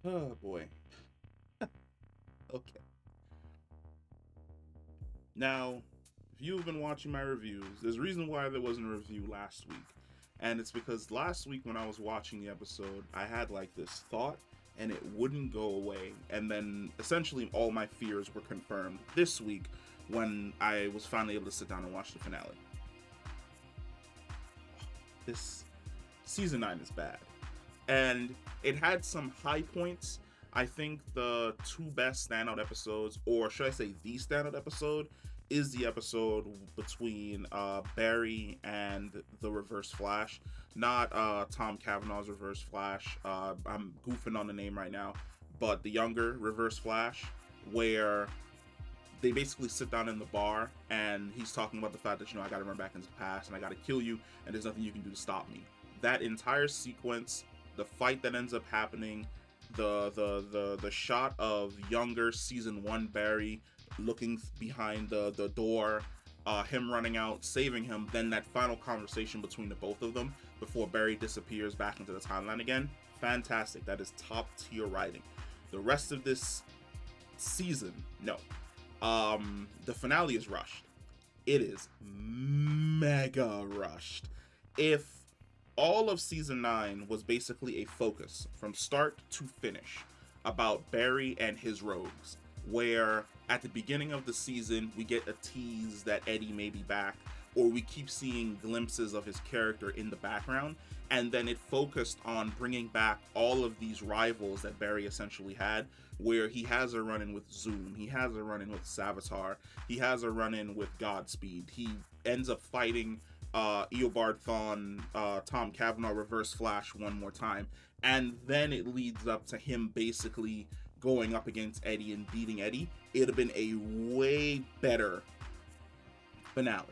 Oh boy. Okay. Now, if you've been watching my reviews, there's a reason why there wasn't a review last week. And it's because last week when I was watching the episode, I had like this thought and it wouldn't go away. And then essentially all my fears were confirmed this week when I was finally able to sit down and watch the finale. This season 9 is bad. And it had some high points. I think the two best standout episodes, or should I say the standout episode, is the episode between Barry and the Reverse Flash, not Tom Cavanaugh's Reverse Flash. I'm goofing on the name right now, but the younger Reverse Flash, where they basically sit down in the bar and he's talking about the fact that, I gotta run back into the past and I gotta kill you and there's nothing you can do to stop me. That entire sequence, the fight that ends up happening, the shot of younger season 1 Barry looking behind the door, him running out, saving him, then that final conversation between the both of them before Barry disappears back into the timeline again. Fantastic. That is top tier writing. The rest of this season, no. The finale is rushed. It is mega rushed. If all of season 9 was basically a focus from start to finish about Barry and his rogues, where at the beginning of the season we get a tease that Eddie may be back, or we keep seeing glimpses of his character in the background, and then it focused on bringing back all of these rivals that Barry essentially had, where he has a run-in with Zoom, he has a run-in with Savitar, he has a run-in with Godspeed, he ends up fighting Eobard Thawne, Tom Cavanaugh Reverse Flash one more time, and then it leads up to him basically going up against Eddie and beating Eddie. It'd have been a way better finale.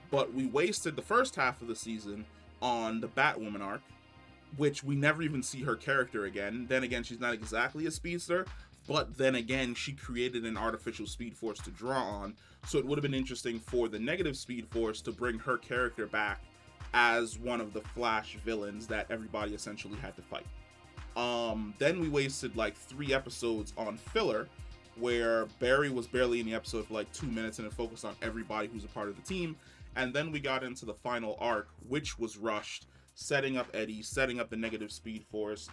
But we wasted the first half of the season on the Batwoman arc, which we never even see her character again. Then again, she's not exactly a speedster, but then again, she created an artificial speed force to draw on. So it would have been interesting for the negative speed force to bring her character back as one of the Flash villains that everybody essentially had to fight. Then we wasted like 3 episodes on filler, where Barry was barely in the episode for like 2 minutes and it focused on everybody who's a part of the team. And then we got into the final arc, which was rushed, setting up Eddie, setting up the negative speed force,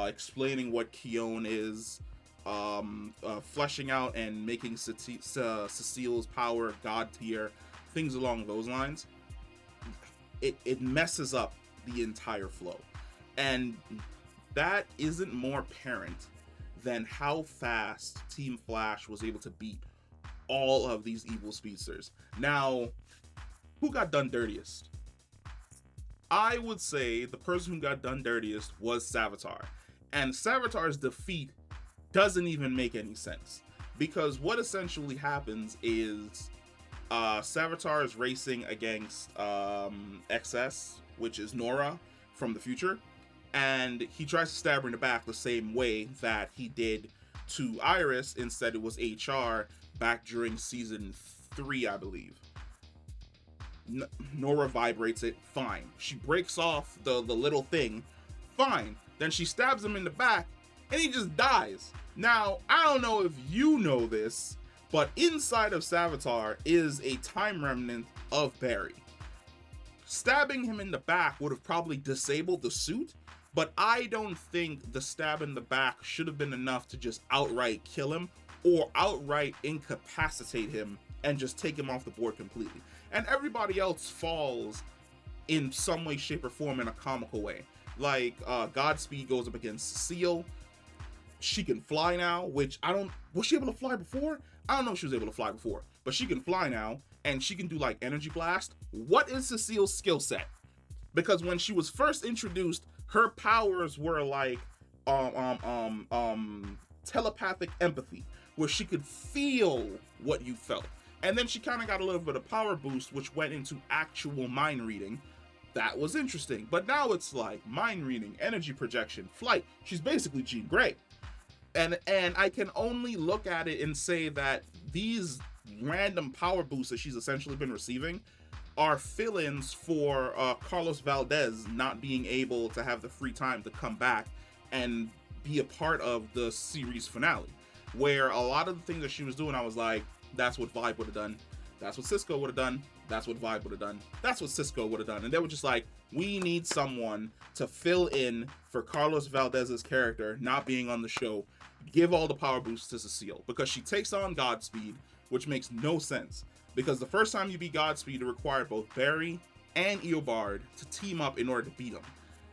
explaining what Keone is, fleshing out and making Cecile's power god tier, things along those lines. It messes up the entire flow. And that isn't more apparent than how fast Team Flash was able to beat all of these evil speedsters. Now, who got done dirtiest? I would say the person who got done dirtiest was Savitar. And Savitar's defeat doesn't even make any sense. Because what essentially happens is Savitar is racing against XS, which is Nora from the future. And he tries to stab her in the back the same way that he did to Iris. Instead, it was HR back during season 3, I believe. Nora vibrates it, fine. She breaks off the little thing, fine. Then she stabs him in the back, and he just dies. Now, I don't know if you know this, but inside of Savitar is a time remnant of Barry. Stabbing him in the back would have probably disabled the suit, but I don't think the stab in the back should have been enough to just outright kill him or outright incapacitate him and just take him off the board completely. And everybody else falls in some way, shape, or form in a comical way. Like, Godspeed goes up against Cecile. She can fly now, which was she able to fly before? I don't know if she was able to fly before, but she can fly now, and she can do like energy blast. What is Cecile's skill set? Because when she was first introduced, her powers were like telepathic empathy, where she could feel what you felt. And then she kind of got a little bit of power boost, which went into actual mind reading. That was interesting. But now it's like mind reading, energy projection, flight. She's basically Jean Grey. And I can only look at it and say that these random power boosts that she's essentially been receiving are fill-ins for Carlos Valdez not being able to have the free time to come back and be a part of the series finale, where a lot of the things that she was doing, I was like, that's what Vibe would have done. That's what Cisco would have done. That's what Vibe would have done. That's what Cisco would have done. And they were just like, we need someone to fill in for Carlos Valdez's character not being on the show. Give all the power boosts to Cecile, because she takes on Godspeed, which makes no sense. Because the first time you beat Godspeed, it required both Barry and Eobard to team up in order to beat him.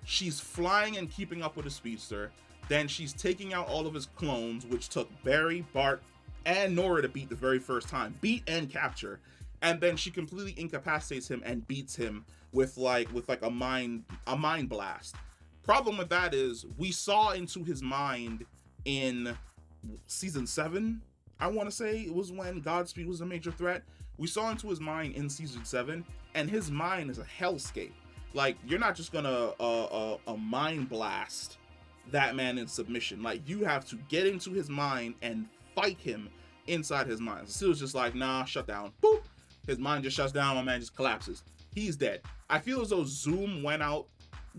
She's flying and keeping up with the speedster. Then she's taking out all of his clones, which took Barry, Bart, and Nora to beat the very first time. Beat and capture. And then she completely incapacitates him and beats him with like a mind blast. Problem with that is we saw into his mind in season 7, I want to say it was when Godspeed was a major threat. We saw into his mind in season 7, and his mind is a hellscape. Like, you're not just gonna a mind blast that man in submission. Like, you have to get into his mind and fight him inside his mind. Cecile's just like, nah, shut down. Boop. His mind just shuts down, my man just collapses. He's dead. I feel as though Zoom went out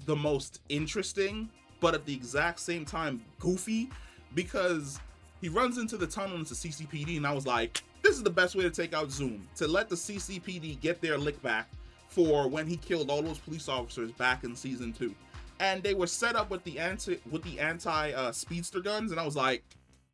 the most interesting, but at the exact same time goofy, because he runs into the tunnel into CCPD, and I was like, this is the best way to take out Zoom, to let the CCPD get their lick back for when he killed all those police officers back in season 2. And they were set up with the anti speedster guns, and I was like,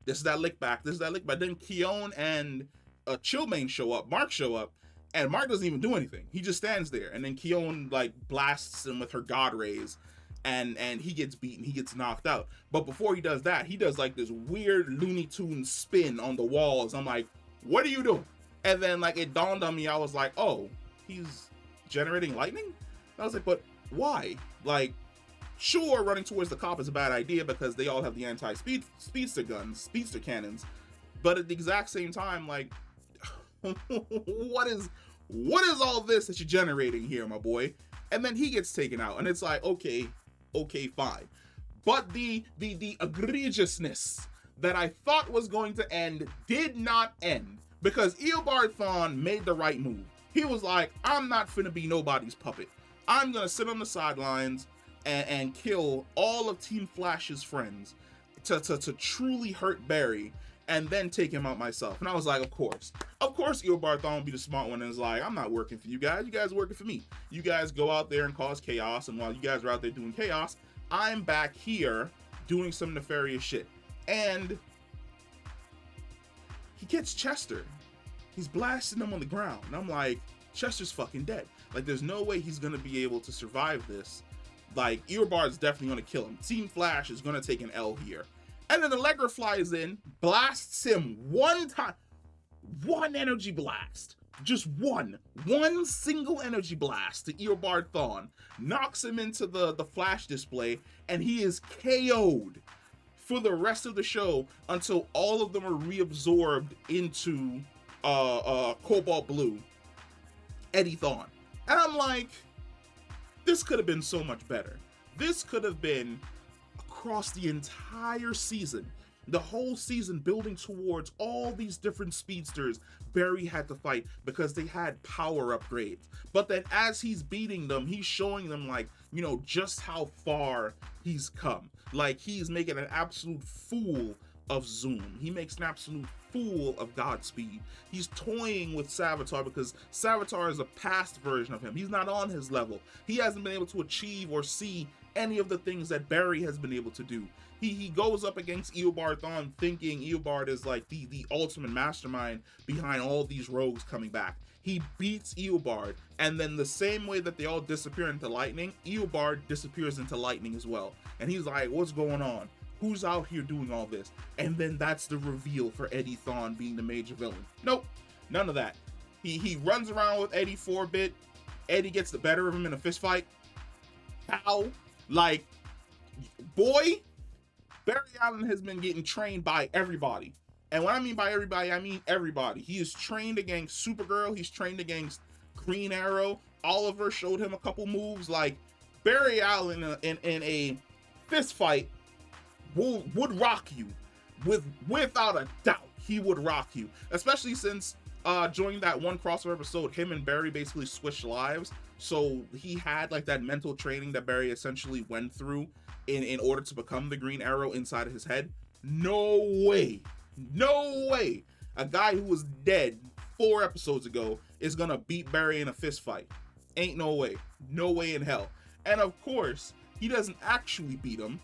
this is that lick back, this is that lick back. Then Keone and Chillmane show up, Mark show up, and Mark doesn't even do anything. He just stands there, and then Keone like blasts him with her god rays, and he gets beaten, he gets knocked out. But before he does that, he does like this weird Looney Tunes spin on the walls. I'm like, what are you doing? And then like it dawned on me, I was like, oh, he's generating lightning? And I was like, but why? Like, sure, running towards the cop is a bad idea because they all have the speedster guns, speedster cannons. But at the exact same time, like, what is all this that you're generating here, my boy? And then he gets taken out, and it's like, okay, fine. But the egregiousness that I thought was going to end did not end, because Eobard Thawne made the right move. He was like, I'm not finna be nobody's puppet. I'm gonna sit on the sidelines and kill all of Team Flash's friends to truly hurt Barry, and then take him out myself. And I was like, of course Eobard Thawne will be the smart one, and is like, I'm not working for you guys are working for me. You guys go out there and cause chaos, and while you guys are out there doing chaos, I'm back here doing some nefarious shit. And he gets Chester. He's blasting him on the ground, and I'm like, Chester's fucking dead. Like, there's no way he's gonna be able to survive this. Like, Eobard's definitely gonna kill him. Team Flash is gonna take an L here. And then Allegra flies in, blasts him one time. One energy blast. Just one single energy blast to Eobard Thawne. Knocks him into the Flash display, and he is KO'd for the rest of the show until all of them are reabsorbed into Cobalt Blue, Eddie Thawne. And I'm like, this could have been so much better. This could have been across the entire season, the whole season, building towards all these different speedsters Barry had to fight because they had power upgrades. But then as he's beating them, he's showing them, like, you know, just how far he's come. Like, he's making an absolute fool of Zoom. He makes an absolute fool of Godspeed. He's toying with Savitar because Savitar is a past version of him. He's not on his level. He hasn't been able to achieve or see any of the things that Barry has been able to do. He goes up against Eobard Thawne thinking Eobard is like the ultimate mastermind behind all these rogues coming back. He beats Eobard, and then the same way that they all disappear into lightning, Eobard disappears into lightning as well. And he's like, what's going on? Who's out here doing all this? And then that's the reveal for Eddie Thawne being the major villain. Nope, none of that. He runs around with Eddie 4-bit. Eddie gets the better of him in a fist fight. How? Like, boy, Barry Allen has been getting trained by everybody. And when I mean by everybody, I mean everybody. He is trained against Supergirl. He's trained against Green Arrow. Oliver showed him a couple moves. Like, Barry Allen in a fist fight would rock you. Without a doubt, he would rock you. Especially since during that one crossover episode, him and Barry basically switched lives. So he had like that mental training that Barry essentially went through in order to become the Green Arrow inside of his head. No way. No way. A guy who was dead 4 episodes ago is gonna beat Barry in a fist fight. Ain't no way. No way in hell. And of course, he doesn't actually beat him.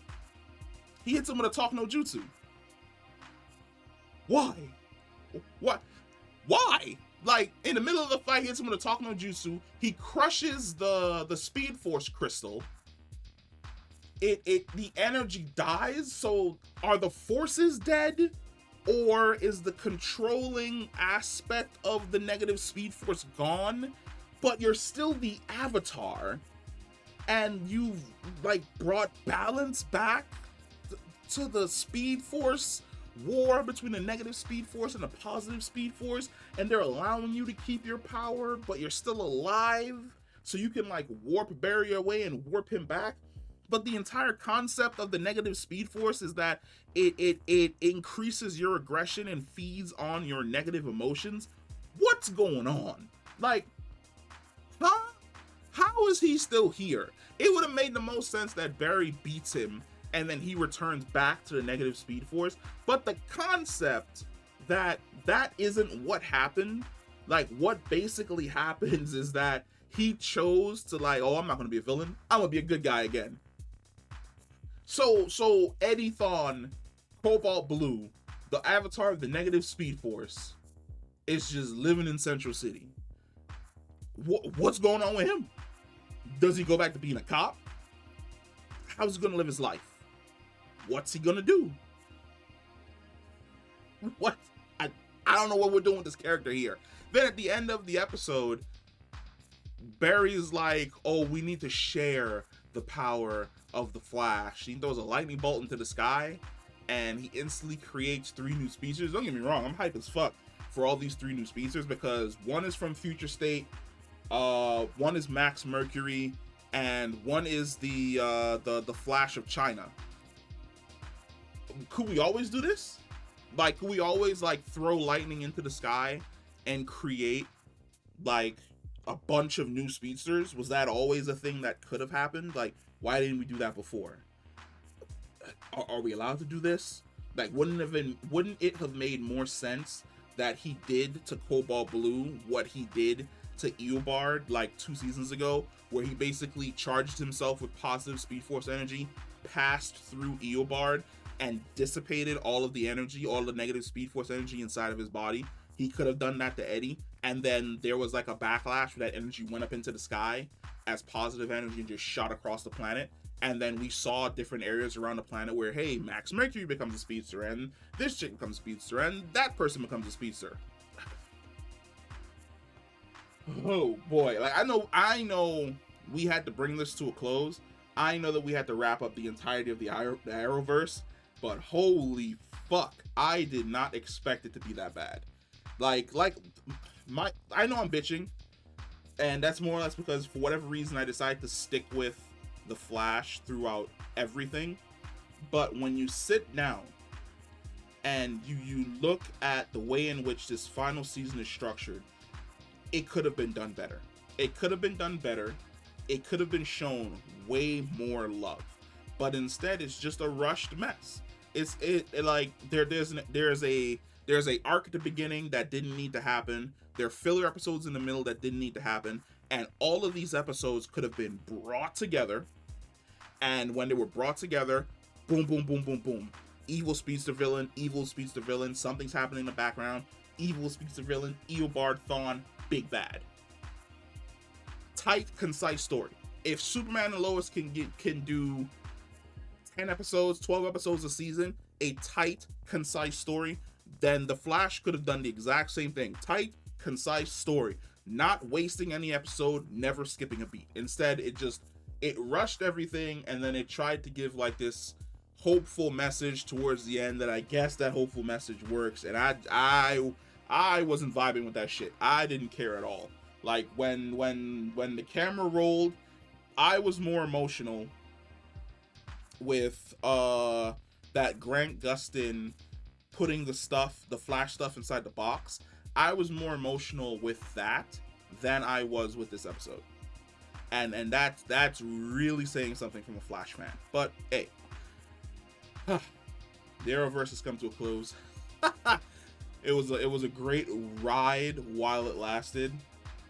He hits him with a talk no jutsu. Why? What? Why? Like, in the middle of the fight, he hits him with a talk no jutsu. He crushes the Speed Force crystal. The energy dies. So are the forces dead? Or is the controlling aspect of the negative Speed Force gone? But you're still the Avatar. And you've like brought balance back to the Speed Force war between the negative Speed Force and the positive Speed Force, and they're allowing you to keep your power, but you're still alive, so you can like warp Barry away and warp him back. But the entire concept of the negative Speed Force is that it increases your aggression and feeds on your negative emotions. What's going on? Like, huh? How is he still here? It would have made the most sense that Barry beats him and then he returns back to the negative Speed Force. But the concept that isn't what happened, like what basically happens is that he chose to like, oh, I'm not gonna be a villain, I'm gonna be a good guy again. So Eddie Thawne, Cobalt Blue, the avatar of the negative Speed Force, is just living in Central City. What's going on with him? Does he go back to being a cop? How's he gonna live his life? What's he gonna do? What? I don't know what we're doing with this character here. Then at the end of the episode, Barry's like, oh, we need to share the power of the Flash. He throws a lightning bolt into the sky, and he instantly creates 3 new speedsters. Don't get me wrong, I'm hyped as fuck for all these 3 new speedsters, because one is from Future State, one is Max Mercury, and one is the Flash of China. Could we always do this? Like, could we always like throw lightning into the sky and create like a bunch of new speedsters? Was that always a thing that could have happened? Like, why didn't we do that before? Are we allowed to do this? Like, wouldn't it have made more sense that he did to Cobalt Blue what he did to Eobard like 2 seasons ago, where he basically charged himself with positive Speed Force energy, passed through Eobard, and dissipated all of the energy, all the negative Speed Force energy inside of his body? He could have done that to Eddie, and then there was like a backlash where that energy went up into the sky as positive energy and just shot across the planet. And then we saw different areas around the planet where, hey, Max Mercury becomes a speedster, and this chick becomes a speedster, and that person becomes a speedster. Oh boy, like I know we had to bring this to a close. I know that we had to wrap up the entirety of the Arrowverse, but holy fuck, I did not expect it to be that bad. I know I'm bitching, and that's more or less because for whatever reason I decided to stick with the Flash throughout everything. But when you sit down and you look at the way in which this final season is structured, it could have been done better. It could have been done better. It could have been shown way more love. But instead, it's just a rushed mess. There's a arc at the beginning that didn't need to happen. There are filler episodes in the middle that didn't need to happen. And all of these episodes could have been brought together. And when they were brought together, boom, boom, boom, boom, boom. Evil speedster villain, something's happening in the background. Evil speedster villain, Eobard Thawne, big bad. Tight, concise story. If Superman and Lois can do 10 episodes, 12 episodes a season, a tight, concise story, then the Flash could have done the exact same thing. Tight, concise story. Not wasting any episode, never skipping a beat. Instead, it rushed everything, and then it tried to give like this hopeful message towards the end that I guess that hopeful message works, and I wasn't vibing with that shit. I didn't care at all. Like when the camera rolled, I was more emotional with that Grant Gustin putting the Flash stuff inside the box. I was more emotional with that than I was with this episode. And that's really saying something from a Flash fan. But hey, the Arrowverse has come to a close. It was a great ride while it lasted.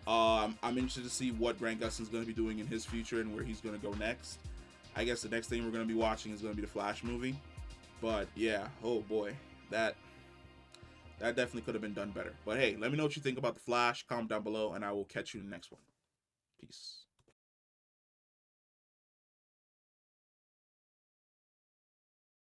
I'm interested to see what Grant Gustin's going to be doing in his future and where he's going to go next. I guess the next thing we're going to be watching is going to be the Flash movie. But yeah, oh boy, that definitely could have been done better. But hey, let me know what you think about the Flash. Comment down below, and I will catch you in the next one. Peace.